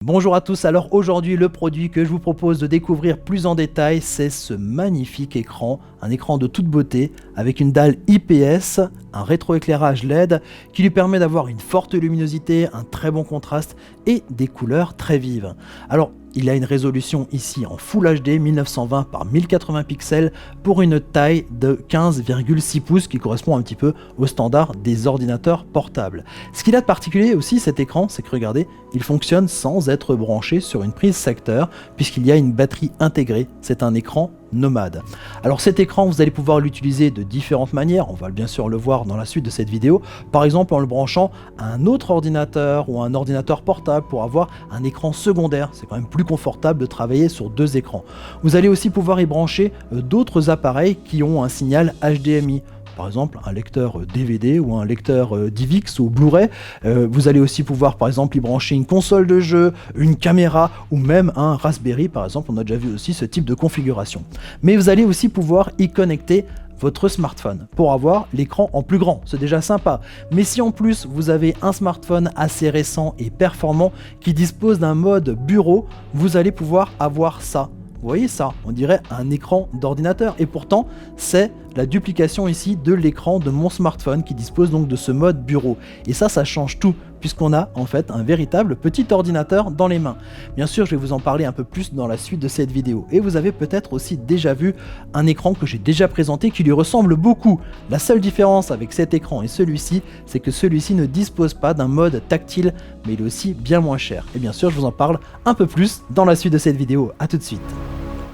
Bonjour à tous, alors aujourd'hui le produit que je vous propose de découvrir plus en détail, c'est ce magnifique écran, un écran de toute beauté avec une dalle IPS, un rétroéclairage LED qui lui permet d'avoir une forte luminosité, un très bon contraste et des couleurs très vives. Alors il a une résolution ici en Full HD 1920 par 1080 pixels pour une taille de 15,6 pouces qui correspond un petit peu au standard des ordinateurs portables. Ce qu'il a de particulier aussi cet écran, c'est que regardez, il fonctionne sans être branché sur une prise secteur puisqu'il y a une batterie intégrée, c'est un écran nomade. Alors cet écran vous allez pouvoir l'utiliser de différentes manières, on va bien sûr le voir dans la suite de cette vidéo, par exemple en le branchant à un autre ordinateur ou un ordinateur portable pour avoir un écran secondaire, c'est quand même plus confortable de travailler sur deux écrans. Vous allez aussi pouvoir y brancher d'autres appareils qui ont un signal HDMI. Par exemple un lecteur DVD ou un lecteur DivX ou Blu-ray. Vous allez aussi pouvoir par exemple y brancher une console de jeu, une caméra ou même un Raspberry par exemple, on a déjà vu aussi ce type de configuration. Mais vous allez aussi pouvoir y connecter votre smartphone pour avoir l'écran en plus grand, c'est déjà sympa. Mais si en plus vous avez un smartphone assez récent et performant qui dispose d'un mode bureau, vous allez pouvoir avoir ça. Vous voyez ça, on dirait un écran d'ordinateur et pourtant c'est la duplication ici de l'écran de mon smartphone qui dispose donc de ce mode bureau. Et ça change tout puisqu'on a en fait un véritable petit ordinateur dans les mains. Bien sûr je vais vous en parler un peu plus dans la suite de cette vidéo et vous avez peut-être aussi déjà vu un écran que j'ai déjà présenté qui lui ressemble beaucoup. La seule différence avec cet écran et celui-ci, c'est que celui-ci ne dispose pas d'un mode tactile mais il est aussi bien moins cher. Et bien sûr je vous en parle un peu plus dans la suite de cette vidéo. À tout de suite.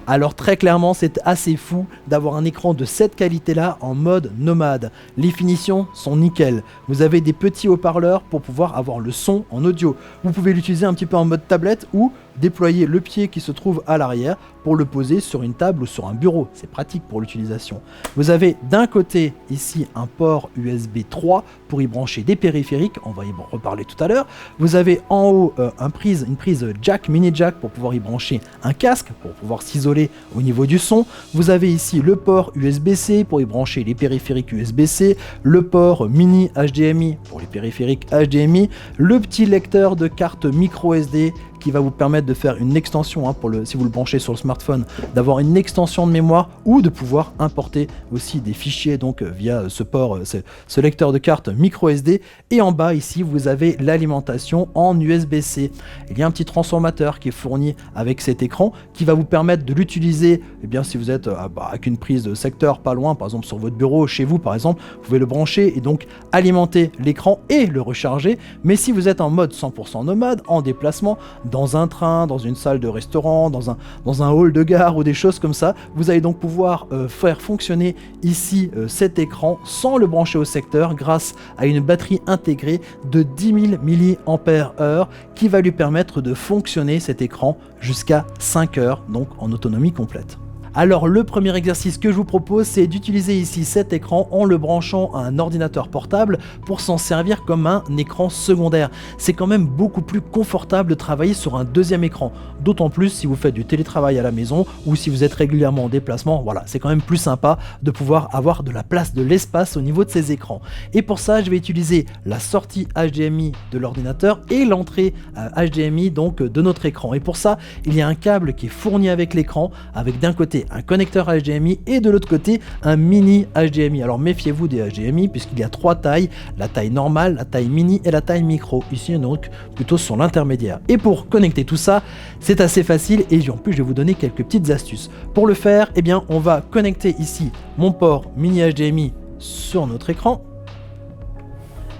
Alors très clairement c'est assez fou d'avoir un écran de cette qualité là en mode nomade. Les finitions sont nickel. Vous avez des petits haut-parleurs pour pouvoir avoir le son en audio. Vous pouvez l'utiliser un petit peu en mode tablette ou déployer le pied qui se trouve à l'arrière pour le poser sur une table ou sur un bureau. C'est pratique pour l'utilisation. Vous avez d'un côté ici un port USB 3 pour y brancher des périphériques, on va y reparler tout à l'heure. Vous avez en haut une prise jack, mini jack pour pouvoir y brancher un casque, pour pouvoir s'isoler au niveau du son. Vous avez ici le port USB-C pour y brancher les périphériques USB-C, le port mini HDMI pour les périphériques HDMI, le petit lecteur de carte micro SD qui va vous permettre de faire une extension, si vous le branchez sur le smartphone, d'avoir une extension de mémoire ou de pouvoir importer aussi des fichiers donc via ce port, ce lecteur de carte micro SD. Et en bas ici vous avez l'alimentation en USB-C. Il y a un petit transformateur qui est fourni avec cet écran qui va vous permettre de l'utiliser si vous êtes avec une prise de secteur pas loin, par exemple sur votre bureau, chez vous par exemple, vous pouvez le brancher et donc alimenter l'écran et le recharger. Mais si vous êtes en mode 100% nomade, en déplacement, dans un train, dans une salle de restaurant, dans un hall de gare ou des choses comme ça, vous allez donc pouvoir faire fonctionner ici cet écran sans le brancher au secteur grâce à une batterie intégrée de 10 000 mAh qui va lui permettre de fonctionner cet écran jusqu'à 5 heures, donc en autonomie complète. Alors le premier exercice que je vous propose, c'est d'utiliser ici cet écran en le branchant à un ordinateur portable pour s'en servir comme un écran secondaire. C'est quand même beaucoup plus confortable de travailler sur un deuxième écran, d'autant plus si vous faites du télétravail à la maison ou si vous êtes régulièrement en déplacement. Voilà, c'est quand même plus sympa de pouvoir avoir de la place, de l'espace au niveau de ces écrans. Et pour ça, je vais utiliser la sortie HDMI de l'ordinateur et l'entrée HDMI donc de notre écran. Et pour ça, il y a un câble qui est fourni avec l'écran, avec d'un côté un connecteur HDMI et de l'autre côté un mini HDMI. Alors méfiez-vous des HDMI puisqu'il y a trois tailles, la taille normale, la taille mini et la taille micro. Ici donc plutôt sur l'intermédiaire. Et pour connecter tout ça, c'est assez facile et en plus je vais vous donner quelques petites astuces. Pour le faire, on va connecter ici mon port mini HDMI sur notre écran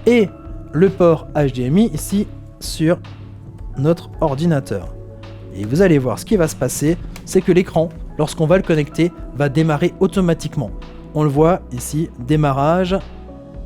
et le port HDMI ici sur notre ordinateur. Et vous allez voir ce qui va se passer, c'est que l'écran, lorsqu'on va le connecter, va démarrer automatiquement. On le voit ici, démarrage,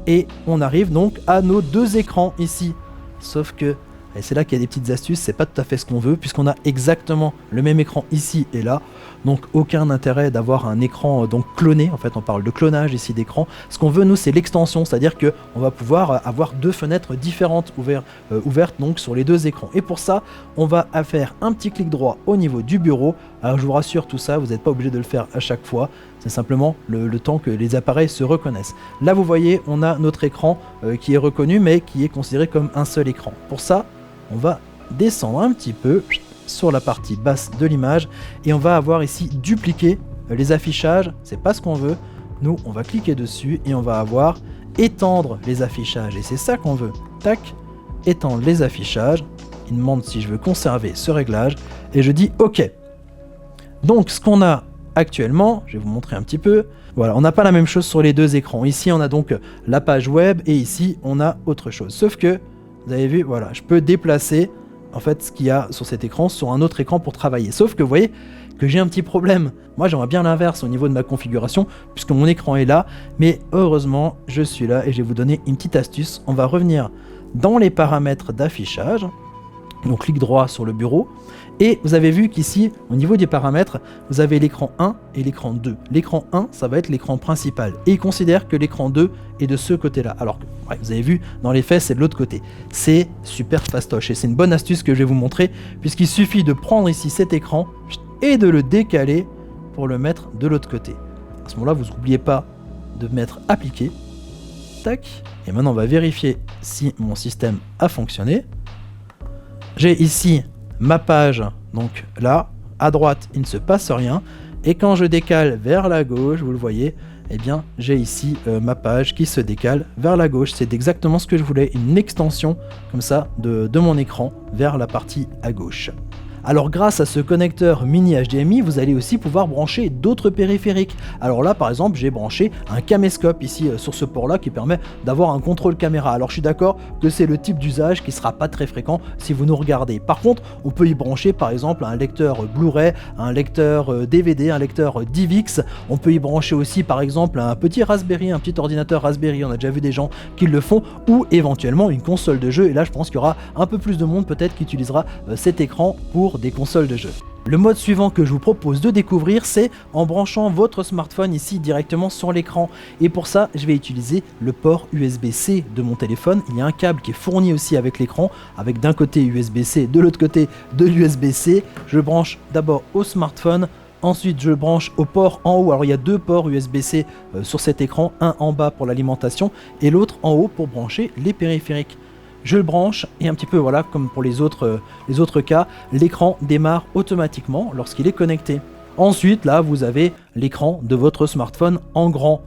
et on arrive donc à nos deux écrans ici. Sauf que, et c'est là qu'il y a des petites astuces, c'est pas tout à fait ce qu'on veut, puisqu'on a exactement le même écran ici et là. Donc aucun intérêt d'avoir un écran donc cloné, en fait on parle de clonage ici d'écran. Ce qu'on veut nous c'est l'extension, c'est-à-dire que on va pouvoir avoir deux fenêtres différentes ouvertes donc sur les deux écrans. Et pour ça, on va faire un petit clic droit au niveau du bureau. Alors je vous rassure, tout ça, vous n'êtes pas obligé de le faire à chaque fois, c'est simplement le temps que les appareils se reconnaissent. Là vous voyez, on a notre écran qui est reconnu mais qui est considéré comme un seul écran. Pour ça, on va descendre un petit peu sur la partie basse de l'image et on va avoir ici dupliquer les affichages, c'est pas ce qu'on veut. Nous on va cliquer dessus et on va avoir étendre les affichages et c'est ça qu'on veut. Tac, étendre les affichages. Il me demande si je veux conserver ce réglage et je dis OK. Donc ce qu'on a actuellement, je vais vous montrer un petit peu. Voilà, on n'a pas la même chose sur les deux écrans. Ici on a donc la page web et ici on a autre chose. Sauf que, vous avez vu, voilà, je peux déplacer en fait ce qu'il y a sur cet écran sur un autre écran pour travailler. Sauf que vous voyez que j'ai un petit problème. Moi j'aimerais bien l'inverse au niveau de ma configuration puisque mon écran est là. Mais heureusement je suis là et je vais vous donner une petite astuce. On va revenir dans les paramètres d'affichage. Donc clic droit sur le bureau. Et vous avez vu qu'ici, au niveau des paramètres, vous avez l'écran 1 et l'écran 2. L'écran 1, ça va être l'écran principal. Et il considère que l'écran 2 est de ce côté-là. Alors que, ouais, vous avez vu, dans les faits, c'est de l'autre côté. C'est super fastoche. Et c'est une bonne astuce que je vais vous montrer, puisqu'il suffit de prendre ici cet écran et de le décaler pour le mettre de l'autre côté. À ce moment-là, vous n'oubliez pas de mettre appliquer. Tac. Et maintenant, on va vérifier si mon système a fonctionné. J'ai ici ma page, donc là, à droite, il ne se passe rien. Et quand je décale vers la gauche, vous le voyez, eh bien, j'ai ici ma page qui se décale vers la gauche. C'est exactement ce que je voulais, une extension comme ça de mon écran vers la partie à gauche. Alors grâce à ce connecteur mini HDMI, vous allez aussi pouvoir brancher d'autres périphériques. Alors là par exemple j'ai branché un caméscope ici sur ce port là qui permet d'avoir un contrôle caméra. Alors je suis d'accord que c'est le type d'usage qui sera pas très fréquent si vous nous regardez. Par contre on peut y brancher par exemple un lecteur Blu-ray, un lecteur DVD, un lecteur DivX. On peut y brancher aussi par exemple un petit Raspberry, un petit ordinateur Raspberry, on a déjà vu des gens qui le font, ou éventuellement une console de jeu. Et là je pense qu'il y aura un peu plus de monde peut-être qui utilisera cet écran pour des consoles de jeux. Le mode suivant que je vous propose de découvrir, c'est en branchant votre smartphone ici directement sur l'écran. Et pour ça, je vais utiliser le port USB-C de mon téléphone. Il y a un câble qui est fourni aussi avec l'écran, avec d'un côté USB-C, de l'autre côté de l'USB-C. Je branche d'abord au smartphone. Ensuite, je branche au port en haut. Alors, il y a deux ports USB-C sur cet écran, un en bas pour l'alimentation et l'autre en haut pour brancher les périphériques. Je le branche et un petit peu voilà comme pour les autres cas, l'écran démarre automatiquement lorsqu'il est connecté. Ensuite là vous avez l'écran de votre smartphone en grand.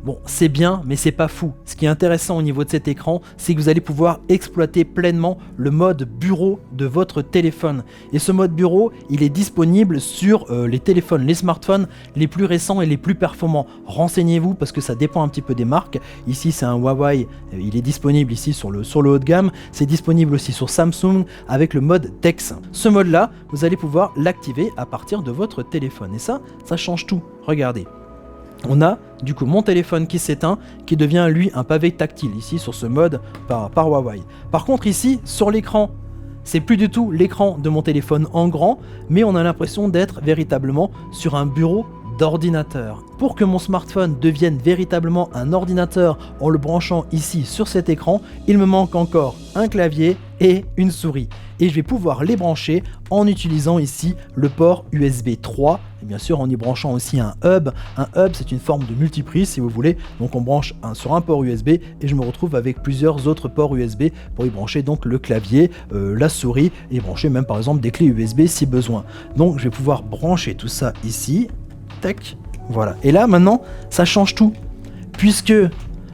Bon, c'est bien, mais c'est pas fou. Ce qui est intéressant au niveau de cet écran, c'est que vous allez pouvoir exploiter pleinement le mode bureau de votre téléphone. Et ce mode bureau, il est disponible sur les téléphones, les smartphones les plus récents et les plus performants. Renseignez-vous parce que ça dépend un petit peu des marques. Ici, c'est un Huawei, il est disponible ici sur le haut de gamme. C'est disponible aussi sur Samsung avec le mode Dex. Ce mode-là, vous allez pouvoir l'activer à partir de votre téléphone. Et ça change tout. Regardez. On a du coup mon téléphone qui s'éteint, qui devient lui un pavé tactile ici sur ce mode par Huawei. Par contre ici sur l'écran, c'est plus du tout l'écran de mon téléphone en grand, mais on a l'impression d'être véritablement sur un bureau d'ordinateur. Pour que mon smartphone devienne véritablement un ordinateur en le branchant ici sur cet écran, il me manque encore un clavier et une souris. Et je vais pouvoir les brancher en utilisant ici le port USB 3 et bien sûr en y branchant aussi un hub. Un hub c'est une forme de multiprise si vous voulez, donc on branche sur un port USB et je me retrouve avec plusieurs autres ports USB pour y brancher donc le clavier, la souris et brancher même par exemple des clés USB si besoin. Donc je vais pouvoir brancher tout ça ici. Tac, voilà. Et là maintenant ça change tout puisque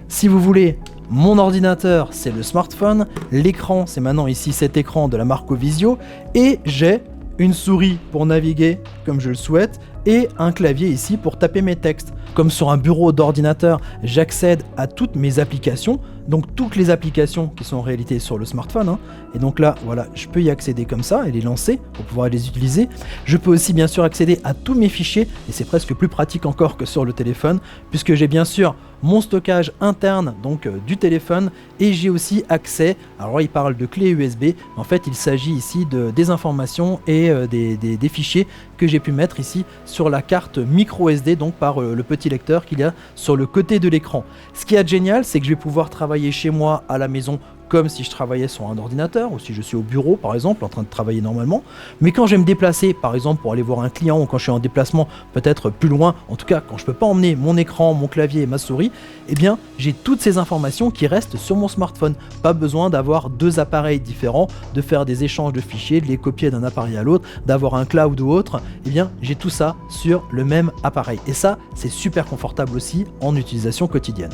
si vous voulez mon ordinateur c'est le smartphone, l'écran c'est maintenant ici cet écran de la marque Visio et j'ai une souris pour naviguer comme je le souhaite et un clavier ici pour taper mes textes. Comme sur un bureau d'ordinateur, j'accède à toutes mes applications, donc toutes les applications qui sont en réalité sur le smartphone. Et donc là, voilà, je peux y accéder comme ça et les lancer pour pouvoir les utiliser. Je peux aussi bien sûr accéder à tous mes fichiers et c'est presque plus pratique encore que sur le téléphone puisque j'ai bien sûr mon stockage interne donc du téléphone et j'ai aussi accès, alors il parle de clé USB, mais en fait il s'agit ici des informations et des fichiers que j'ai pu mettre ici sur la carte micro SD donc par le petit lecteur qu'il y a sur le côté de l'écran. Ce qui est génial c'est que je vais pouvoir travailler chez moi à la maison comme si je travaillais sur un ordinateur ou si je suis au bureau par exemple en train de travailler normalement. Mais quand je vais me déplacer par exemple pour aller voir un client ou quand je suis en déplacement peut-être plus loin, en tout cas quand je peux pas emmener mon écran, mon clavier et ma souris, eh bien j'ai toutes ces informations qui restent sur mon smartphone. Pas besoin d'avoir deux appareils différents, de faire des échanges de fichiers, de les copier d'un appareil à l'autre, d'avoir un cloud ou autre. Eh bien j'ai tout ça sur le même appareil. Et ça, c'est super confortable aussi en utilisation quotidienne.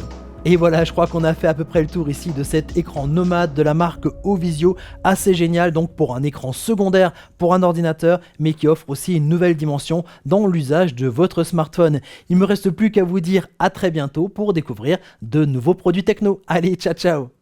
Et voilà, je crois qu'on a fait à peu près le tour ici de cet écran nomade de la marque Ovisio, assez génial donc pour un écran secondaire pour un ordinateur, mais qui offre aussi une nouvelle dimension dans l'usage de votre smartphone. Il me reste plus qu'à vous dire à très bientôt pour découvrir de nouveaux produits techno. Allez, ciao ciao!